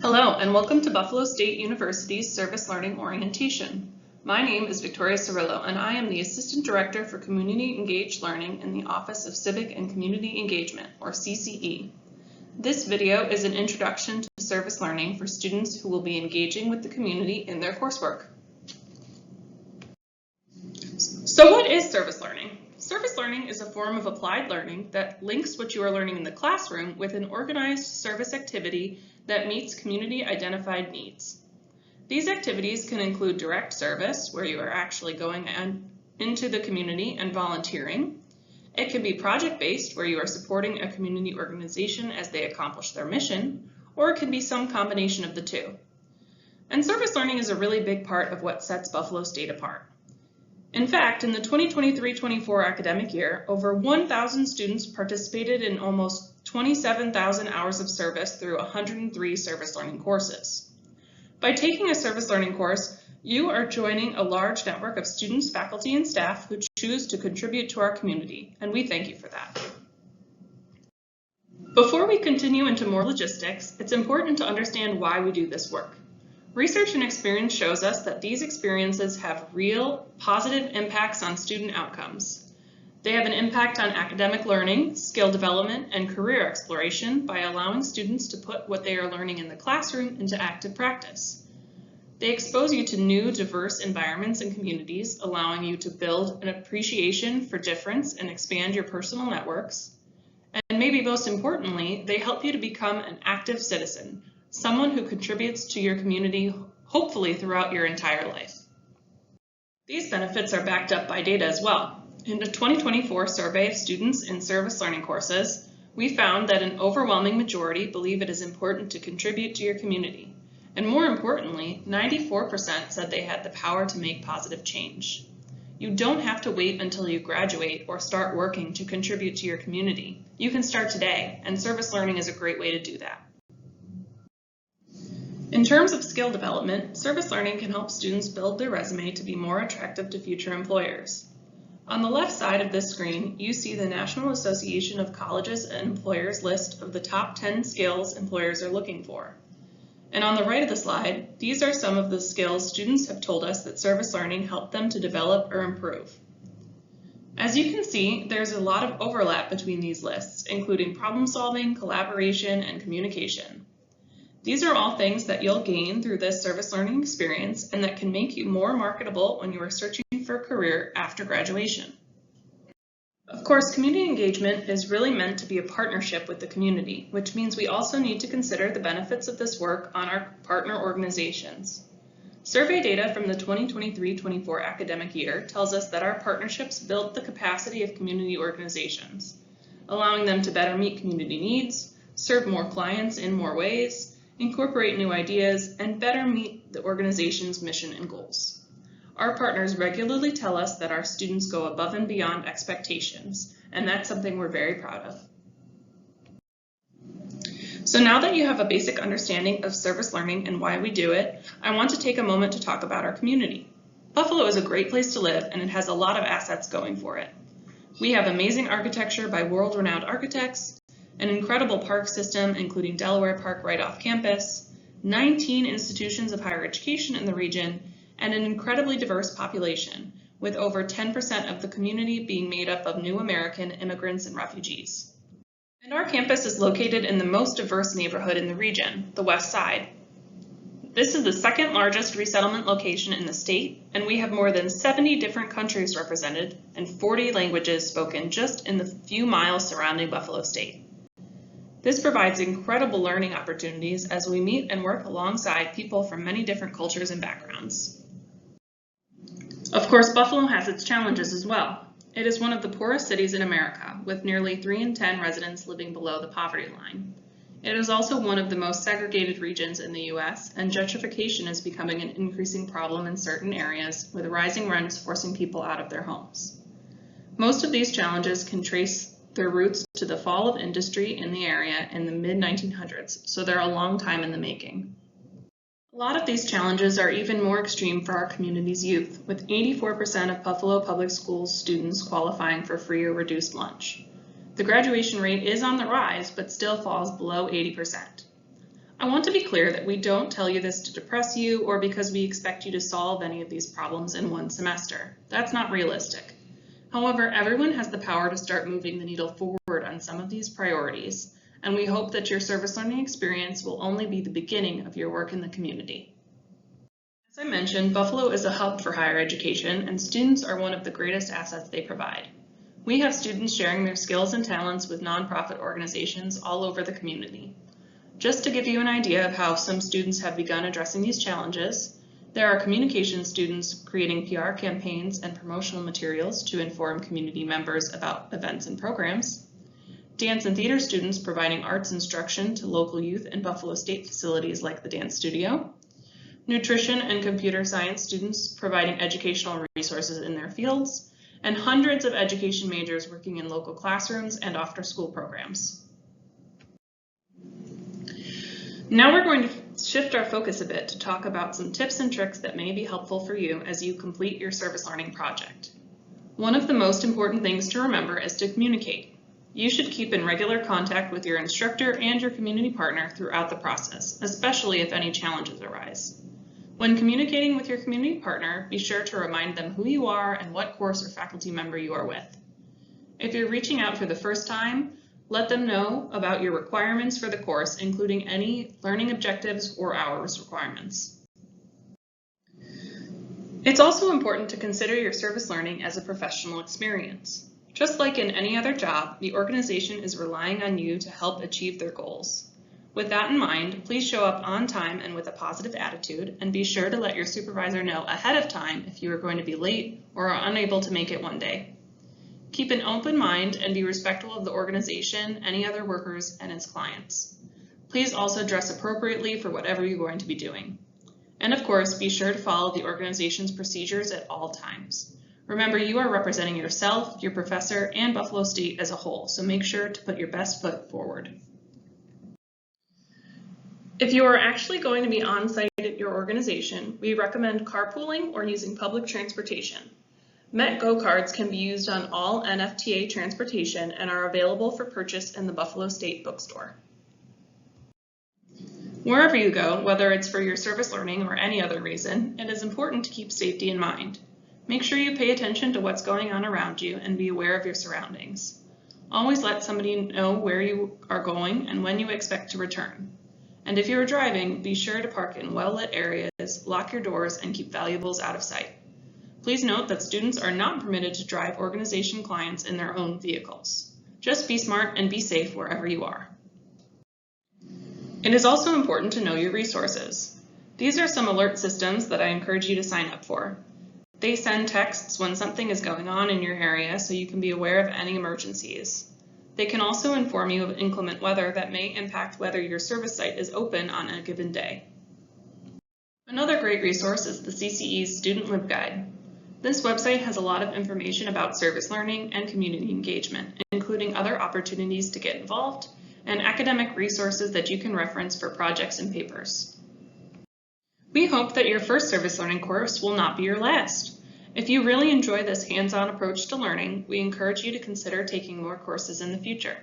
Hello, and welcome to Buffalo State University's Service Learning Orientation. My name is Victoria Cirillo, and I am the Assistant Director for Community Engaged Learning in the Office of Civic and Community Engagement, or CCE. This video is an introduction to service learning for students who will be engaging with the community in their coursework. So what is service learning? Service learning is a form of applied learning that links what you are learning in the classroom with an organized service activity that meets community-identified needs. These activities can include direct service, where you are actually going into the community and volunteering. It can be project-based, where you are supporting a community organization as they accomplish their mission, or it can be some combination of the two. And service learning is a really big part of what sets Buffalo State apart. In fact, in the 2023-24 academic year, over 1,000 students participated in almost 27,000 hours of service through 103 service learning courses. By taking a service learning course, you are joining a large network of students, faculty, and staff who choose to contribute to our community, and we thank you for that. Before we continue into more logistics, it's important to understand why we do this work. Research and experience shows us that these experiences have real positive impacts on student outcomes. They have an impact on academic learning, skill development, and career exploration by allowing students to put what they are learning in the classroom into active practice. They expose you to new, diverse environments and communities, allowing you to build an appreciation for difference and expand your personal networks. And maybe most importantly, they help you to become an active citizen, someone who contributes to your community, hopefully throughout your entire life. These benefits are backed up by data as well. In a 2024 survey of students in service learning courses, we found that an overwhelming majority believe it is important to contribute to your community. And more importantly, 94% said they had the power to make positive change. You don't have to wait until you graduate or start working to contribute to your community. You can start today, and service learning is a great way to do that. In terms of skill development, service learning can help students build their resume to be more attractive to future employers. On the left side of this screen, you see the National Association of Colleges and Employers list of the top 10 skills employers are looking for. And on the right of the slide, these are some of the skills students have told us that service learning helped them to develop or improve. As you can see, there's a lot of overlap between these lists, including problem solving, collaboration, and communication. These are all things that you'll gain through this service learning experience and that can make you more marketable when you are searching for a career after graduation. Of course, community engagement is really meant to be a partnership with the community, which means we also need to consider the benefits of this work on our partner organizations. Survey data from the 2023-24 academic year tells us that our partnerships build the capacity of community organizations, allowing them to better meet community needs, serve more clients in more ways, incorporate new ideas, and better meet the organization's mission and goals. Our partners regularly tell us that our students go above and beyond expectations, and that's something we're very proud of. So now that you have a basic understanding of service learning and why we do it, I want to take a moment to talk about our community. Buffalo is a great place to live, and it has a lot of assets going for it. We have amazing architecture by world-renowned architects, an incredible park system, including Delaware Park right off campus, 19 institutions of higher education in the region, and an incredibly diverse population, with over 10% of the community being made up of new American immigrants and refugees. And our campus is located in the most diverse neighborhood in the region, the West Side. This is the second largest resettlement location in the state, and we have more than 70 different countries represented and 40 languages spoken just in the few miles surrounding Buffalo State. This provides incredible learning opportunities as we meet and work alongside people from many different cultures and backgrounds. Of course, Buffalo has its challenges as well. It is one of the poorest cities in America, with nearly 3 in 10 residents living below the poverty line. It is also one of the most segregated regions in the U.S., and gentrification is becoming an increasing problem in certain areas, with rising rents forcing people out of their homes. Most of these challenges can trace their roots to the fall of industry in the area in the mid-1900s, so they're a long time in the making. A lot of these challenges are even more extreme for our community's youth, with 84% of Buffalo Public Schools students qualifying for free or reduced lunch. The graduation rate is on the rise, but still falls below 80%. I want to be clear that we don't tell you this to depress you or because we expect you to solve any of these problems in one semester. That's not realistic. However, everyone has the power to start moving the needle forward on some of these priorities, and we hope that your service learning experience will only be the beginning of your work in the community. As I mentioned, Buffalo is a hub for higher education, and students are one of the greatest assets they provide. We have students sharing their skills and talents with nonprofit organizations all over the community. Just to give you an idea of how some students have begun addressing these challenges, there are communication students creating PR campaigns and promotional materials to inform community members about events and programs, dance and theater students providing arts instruction to local youth in Buffalo State facilities like the Dance Studio, nutrition and computer science students providing educational resources in their fields, and hundreds of education majors working in local classrooms and after-school programs. Now we're going to shift our focus a bit to talk about some tips and tricks that may be helpful for you as you complete your service learning project. One of the most important things to remember is to communicate. You should keep in regular contact with your instructor and your community partner throughout the process, especially if any challenges arise. When communicating with your community partner, be sure to remind them who you are and what course or faculty member you are with. If you're reaching out for the first time, let them know about your requirements for the course, including any learning objectives or hours requirements. It's also important to consider your service learning as a professional experience. Just like in any other job, the organization is relying on you to help achieve their goals. With that in mind, please show up on time and with a positive attitude, and be sure to let your supervisor know ahead of time if you are going to be late or are unable to make it one day. Keep an open mind and be respectful of the organization, any other workers, and its clients. Please also dress appropriately for whatever you're going to be doing. And of course, be sure to follow the organization's procedures at all times. Remember, you are representing yourself, your professor, and Buffalo State as a whole, so make sure to put your best foot forward. If you are actually going to be on site at your organization, we recommend carpooling or using public transportation. MetGo cards can be used on all NFTA transportation and are available for purchase in the Buffalo State bookstore. Wherever you go, whether it's for your service learning or any other reason, it is important to keep safety in mind. Make sure you pay attention to what's going on around you and be aware of your surroundings. Always let somebody know where you are going and when you expect to return. And if you are driving, be sure to park in well-lit areas, lock your doors, and keep valuables out of sight. Please note that students are not permitted to drive organization clients in their own vehicles. Just be smart and be safe wherever you are. It is also important to know your resources. These are some alert systems that I encourage you to sign up for. They send texts when something is going on in your area so you can be aware of any emergencies. They can also inform you of inclement weather that may impact whether your service site is open on a given day. Another great resource is the CCE's Student LibGuide. This website has a lot of information about service learning and community engagement, including other opportunities to get involved and academic resources that you can reference for projects and papers. We hope that your first service learning course will not be your last. If you really enjoy this hands-on approach to learning, we encourage you to consider taking more courses in the future.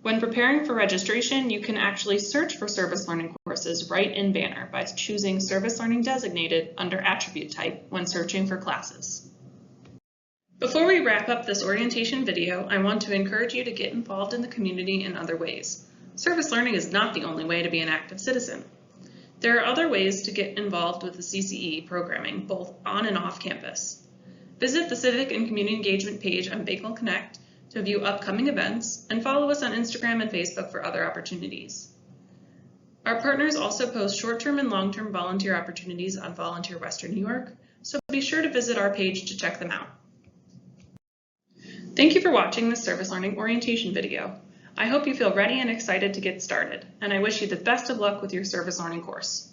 When preparing for registration, you can actually search for service learning courses right in Banner by choosing Service Learning Designated under Attribute Type when searching for classes. Before we wrap up this orientation video, I want to encourage you to get involved in the community in other ways. Service learning is not the only way to be an active citizen. There are other ways to get involved with the CCE programming, both on and off campus. Visit the Civic and Community Engagement page on Bagel Connect to view upcoming events, and follow us on Instagram and Facebook for other opportunities. Our partners also post short-term and long-term volunteer opportunities on Volunteer Western New York, so be sure to visit our page to check them out. Thank you for watching this service learning orientation video. I hope you feel ready and excited to get started, and I wish you the best of luck with your service learning course.